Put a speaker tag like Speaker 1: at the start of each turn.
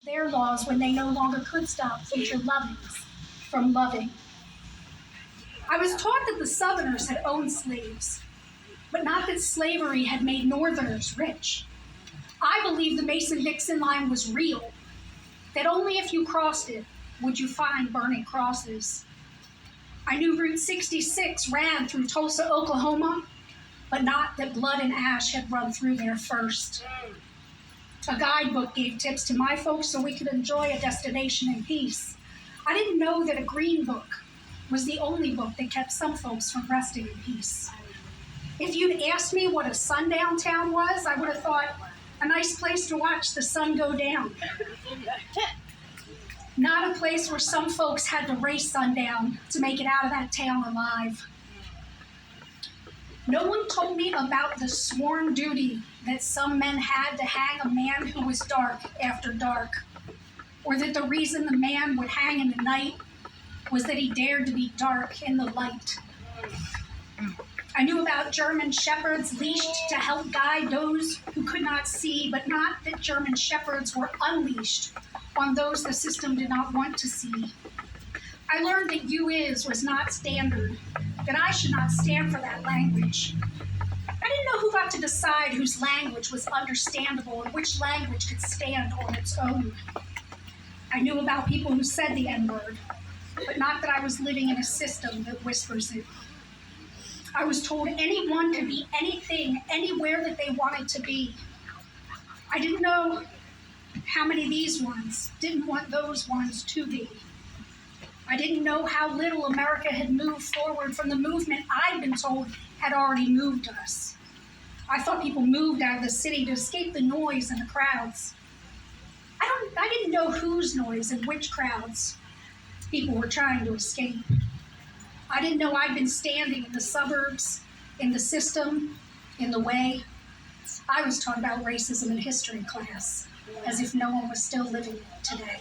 Speaker 1: their laws when they no longer could stop future lovings from loving. I was taught that the Southerners had owned slaves, but not that slavery had made Northerners rich. I believed the Mason-Dixon line was real, that only if you crossed it would you find burning crosses. I knew Route 66 ran through Tulsa, Oklahoma, but not that blood and ash had run through there first. A guidebook gave tips to my folks so we could enjoy a destination in peace. I didn't know that a green book was the only book that kept some folks from resting in peace. If you'd asked me what a sundown town was, I would have thought a nice place to watch the sun go down. Not a place where some folks had to race sundown to make it out of that town alive. No one told me about the sworn duty that some men had to hang a man who was dark after dark, or that the reason the man would hang in the night was that he dared to be dark in the light. I knew about German shepherds leashed to help guide those who could not see, but not that German shepherds were unleashed on those the system did not want to see. I learned that you is was not standard, that I should not stand for that language. I didn't know who got to decide whose language was understandable and which language could stand on its own. I knew about people who said the N-word, but not that I was living in a system that whispers it. I was told anyone could be anything, anywhere that they wanted to be. I didn't know how many of these ones didn't want those ones to be. I didn't know how little America had moved forward from the movement I'd been told had already moved us. I thought people moved out of the city to escape the noise and the crowds. I didn't know whose noise and which crowds people were trying to escape. I didn't know I'd been standing in the suburbs, in the system, in the way. I was taught about racism in history class, as if no one was still living it today.